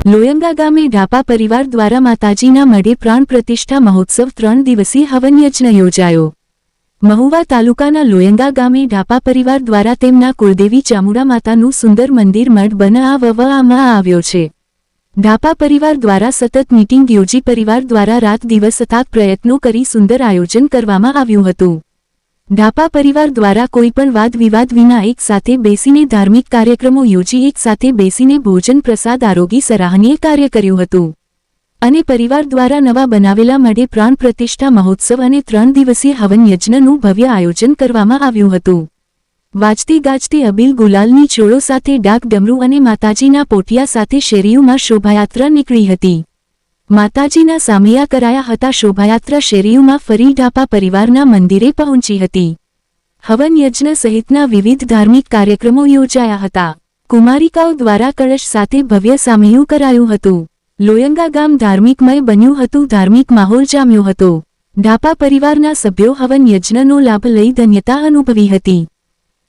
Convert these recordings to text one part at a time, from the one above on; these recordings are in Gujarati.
લોયંગા ગામે ઢાપા પરિવાર દ્વારા માતાજીના મઢે પ્રાણ પ્રતિષ્ઠા મહોત્સવ 3 દિવસીય હવન યજ્ઞ યોજાયો। મહુવા તાલુકાના લોયંગા ગામે ઢાપા પરિવાર દ્વારા તેમના કુળદેવી ચામુંડા માતાનું સુંદર મંદિર મઢ બનાવવામાં આવ્યો છે। ઢાપા પરિવાર દ્વારા સતત મીટિંગ યોજી પરિવાર દ્વારા રાત દિવસ અથાગ પ્રયત્નો કરી સુંદર આયોજન કરવામાં આવ્યું હતું। ઢાપા પરિવાર દ્વારા કોઈપણ વાદ વિવાદ વિના એક સાથે બેસીને ધાર્મિક કાર્યક્રમો યોજી એક સાથે બેસીને ભોજન પ્રસાદ આરોગી સરાહનીય કાર્ય કર્યું હતું અને પરિવાર દ્વારા નવા બનાવેલા મઢે પ્રાણ પ્રતિષ્ઠા મહોત્સવ અને 3 દિવસીય હવન યજ્ઞનું ભવ્ય આયોજન કરવામાં આવ્યું હતું। વાજતી ગાજતી અબીલ ગુલાલની ચોળો સાથે ડાક ડમરૂ અને માતાજીના પોટિયા સાથે શેરીઓમાં શોભાયાત્રા નીકળી હતી। માતાજીના સામૈયા કરાયા હતા। શોભાયાત્રા શેરીઓમાં ફરી ઢાપા પરિવારના મંદિરે પહોંચી હતી। હવન યજ્ઞ સહિતના વિવિધ ધાર્મિક કાર્યક્રમો યોજાયા હતા। કુમારિકાઓ દ્વારા કળશ સાથે ભવ્ય સામૈયું કરાયું હતું। લોયંગા ગામ ધાર્મિકમય બન્યું હતું। ધાર્મિક માહોલ જામ્યો હતો। ઢાપા પરિવારના સભ્યો હવન યજ્ઞનો લાભ લઈ ધન્યતા અનુભવી હતી।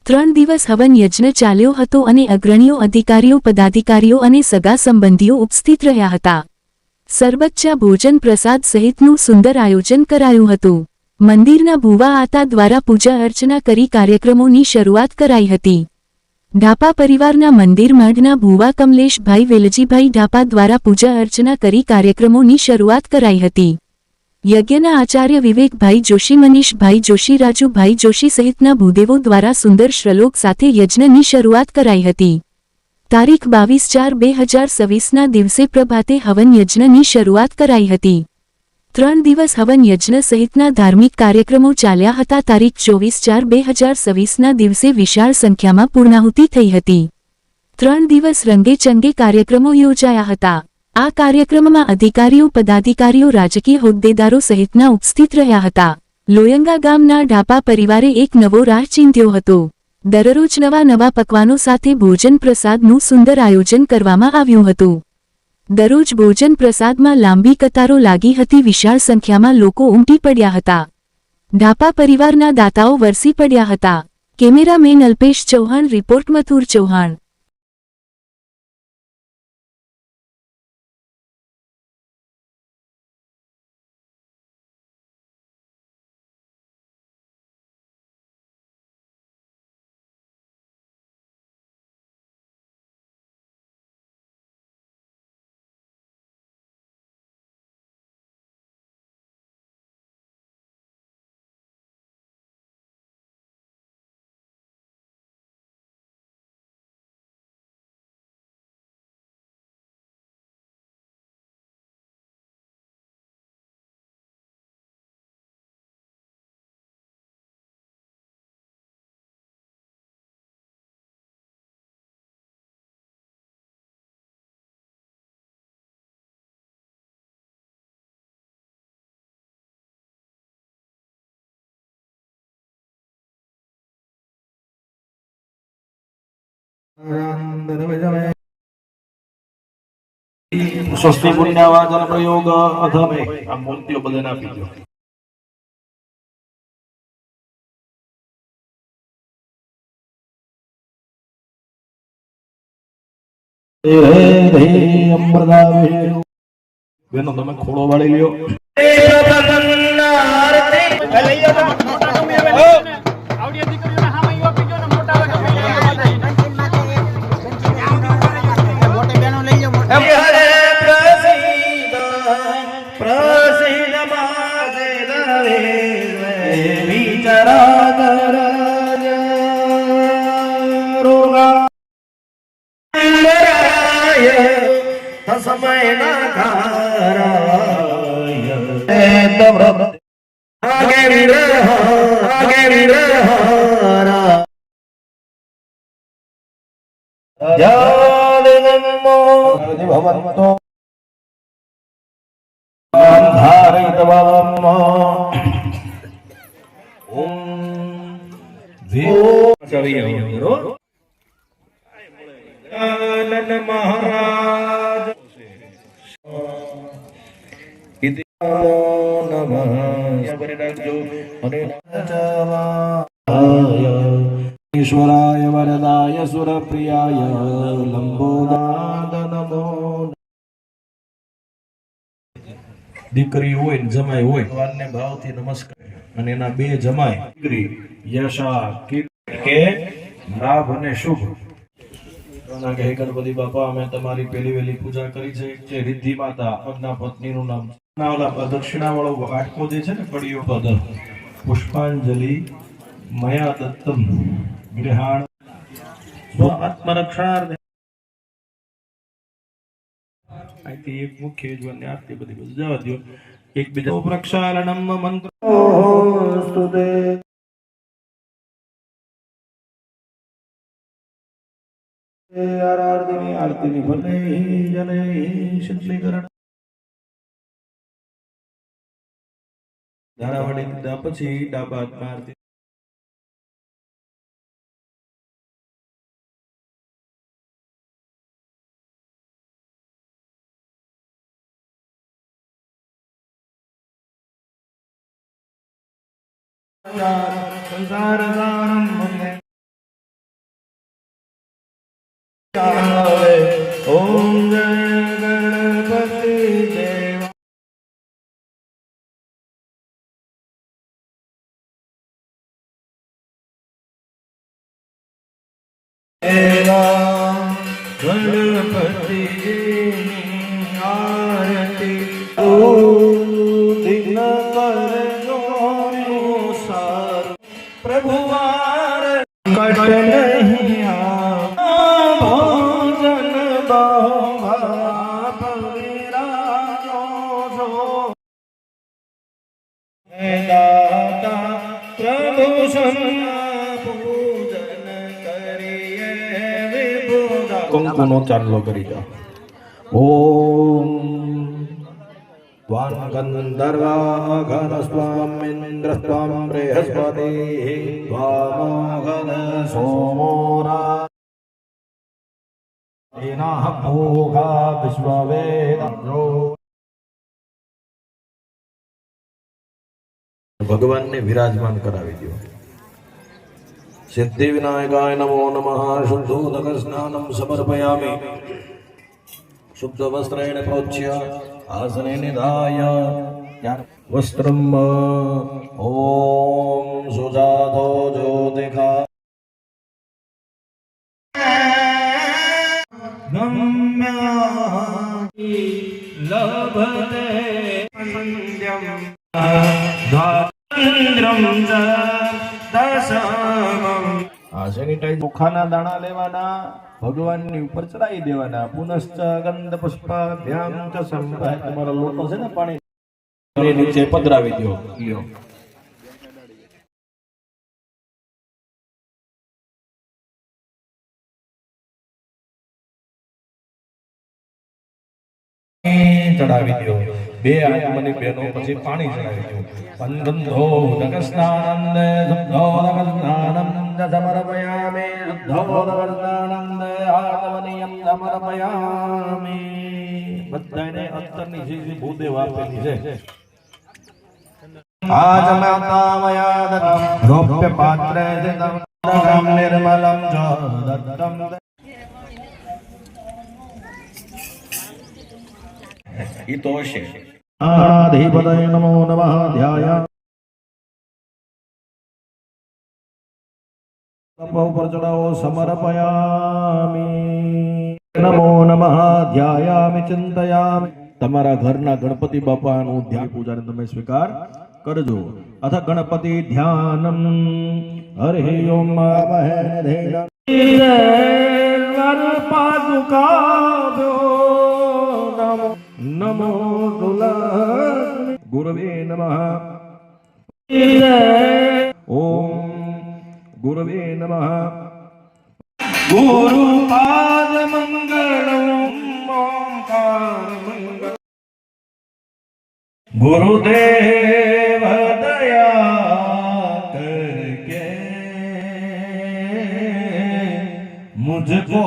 3 દિવસ હવન યજ્ઞ ચાલ્યો હતો અને અગ્રણીઓ અધિકારીઓ પદાધિકારીઓ અને સગા સંબંધીઓ ઉપસ્થિત રહ્યા હતા। સરબતચા ભોજન પ્રસાદ સહિતનું સુંદર આયોજન કરાયું હતું। મંદિરના ભુવા આતા દ્વારા પૂજા અર્ચના કરી કાર્યક્રમોની શરૂઆત કરાઈ હતી। ઢાપા પરિવારના મંદિર મઢના ભુવા કમલેશભાઈ વેલજીભાઈ ઢાપા દ્વારા પૂજા અર્ચના કરી કાર્યક્રમોની શરૂઆત કરાઈ હતી। યજ્ઞના આચાર્ય વિવેકભાઈ જોશી મનીષભાઈ જોશી રાજુભાઈ જોશી સહિતના ભૂદેવો દ્વારા સુંદર શ્લોક સાથે યજ્ઞની શરૂઆત કરાઈ હતી। તારીખ 22/4/2026ના દિવસે પ્રભાતે હવન યજ્ઞની શરૂઆત કરાઈ હતી। 3 દિવસ હવન યજ્ઞ સહિતના ધાર્મિક કાર્યક્રમો ચાલ્યા હતા। તારીખ 24/4/2026ના દિવસે વિશાળ સંખ્યામાં પૂર્ણાહુતિ થઈ હતી। 3 દિવસ રંગેચંગે કાર્યક્રમો યોજાયા હતા। આ કાર્યક્રમમાં અધિકારીઓ પદાધિકારીઓ રાજકીય હોદ્દેદારો સહિતના ઉપસ્થિત રહ્યા હતા। લોયંગા ગામના ઢાપા પરિવારે એક નવો રાહ ચીંધ્યો હતો। દરરોજ નવા પકવાનો સાથે ભોજન પ્રસાદનું સુંદર આયોજન કરવામાં આવ્યું હતું। દરરોજ ભોજન પ્રસાદમાં લાંબી કતારો લાગી હતી। વિશાળ સંખ્યામાં લોકો ઉમટી પડ્યા હતા। ઢાપા પરિવારના દાતાઓ વરસી પડ્યા હતા। Cameraman Alpesh Chauhan, report Mathur Chauhan. સ્વસ્તિ પુણ્યવાચન પ્રયોગ અધમે આ મૂર્તિઓ બધાને આપી દો। બેનો તમે ખોળો વાળી લ્યો। समय महाराज ईश्वराय वरदाय सुरप्रियाय लंबोदाय नमो। દીકરી હોય ને જમાઈ હોય ભગવાનને ભાવથી નમસ્કાર અને એના બે જમાઈ દીકરી યશા કે લાભ અને શુભ કે હે ગણપતિ બાપા અમે તમારી પેલી વેલી પૂજા કરી છે જે રિદ્ધિ માતા પદના પત્નીનું નામ ઓલા દક્ષિણા વાળો વાટકો જે છે ને કડીઓ પદ પુષ્પાંજલિ મયા દત્તમ ગૃહાણ આત્મરક્ષણાર્થે અહીંથી એક મુખ્ય યજમાનની આરતી બધી બધું જવા દો એકબીજા પ્રક્ષાલનમ મંત્ર સ્તુતે આરતીની ભલે જલે શીતલીકરણ ધારાવાડી દીધા પછી ડાબા હાથમાં આરતી સંસાર સારમ મને ઓમ જય ગણપતિ દેવ ગણપતિજીની આરતી દિન કરજો પ્રભુવાર કટ નહીં ભોજન દાતા પ્રભુ પૂજન કરીએ વિભુદા કંકુનો ચાંદલો કરી જાઓ ઓમ વાનગંધર્વા ઘનસ્વામિન્દ્રસ્વામ બૃહસ્પતિ વામોઘન સોમોરા એના ભોગા વિશ્વવેદો ભગવાનને વિરાજમાન કરાવી દો સિદ્ધિ વિનાયકાય નમો નમઃ શુદ્ધોદક સ્નાનમ સમર્પયામિ શુદ્ધ વસ્ત્રેણ પ્રોચ્ય આસને નિધાય વસ્ત્રમ ઓમ સુજાતો જ્યોતિખા લભતે સંધ્યમ આ સેનિટાઈઝ મુખાના દાણા લેવાના ભગવાનની ઉપર ચડાવી દેવાના પુનશ્ચ ગંધ પુષ્પાભ્યામ ચ સંભાય તમારો લોટો છે ને પાણી નીચે પધરાવી દો લ્યો ચડાવી દો બે આગમની બહેનો પછી પાણી ચડાવી દો પંગંધો દગસ્નાનંદ શુદ્ધોદક સ્નાનમ સમર્પયામિ શુદ્ધોદક સ્નાનંદ આગમનીયમ સમર્પયામિ બધાને અંતરની જે ભૂદેવ આપેલી છે આજ માતા મયા દત્તમ રૌપ્ય પાત્રે દત્તમ નિર્મલમ ચ દત્તમ ઈતો હશે આધિપતય નમો નમઃ ધ્યાય ઉપર ચડાવો સમર્પયામિ નમો નમઃ ધ્યાયામિ ચિંતયામિ તમારા ઘરના ગણપતિ બાપાનું ધ્યાન પૂજાને તમે સ્વીકાર કરજો અથ ગણપતિ ધ્યાનમ હરિ ઓમ મહે ધૈર્ય પાદુકાભ્યો નમો ગુરવે નમઃ ઓમ ગુરવે નમઃ ગુરુ પાદ મંગલમ ઓમકાર મંગલ ગુરુદેવ દયા કરકે મુझको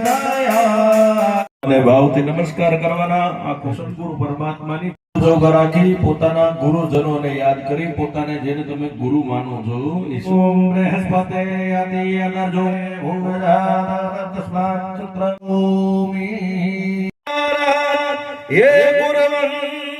દયા અને ભાવથી નમસ્કાર કરવાના આ સદગુરુ પરમાત્માની પૂજા રાખી પોતાના ગુરુજનોને યાદ કરી પોતાને જેને તમે ગુરુ માનો છો ઓમ બૃહસ્પતે આદિ અનજો ઓમ તસ્માત ચંદ્ર ઓમી હે ગુરુવંદના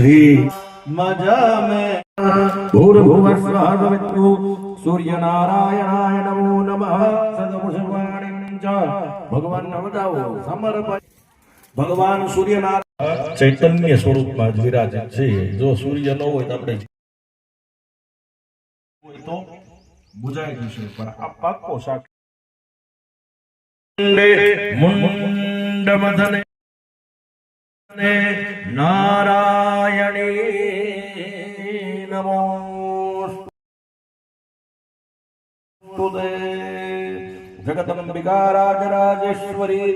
શ્રી મજા મેં ભૂર્ભુવસ્વઃ સૂર્યનારાયણાય નમો નમઃ સદપુષ્પાણિ ચ ભગવાન નમદાવો સમર્પય ભગવાન સૂર્યનારાયણ ચૈતન્ય સ્વરૂપમાં જ વિરાજિત છે. જો સૂર્ય ન હોય તો આપણે હોય તો બુજાઈ જશે, પણ આ પાકો સાક્ષી મુંડ મધને નારાયણી નમો જગદંબિકા રાજરાજેશ્વરી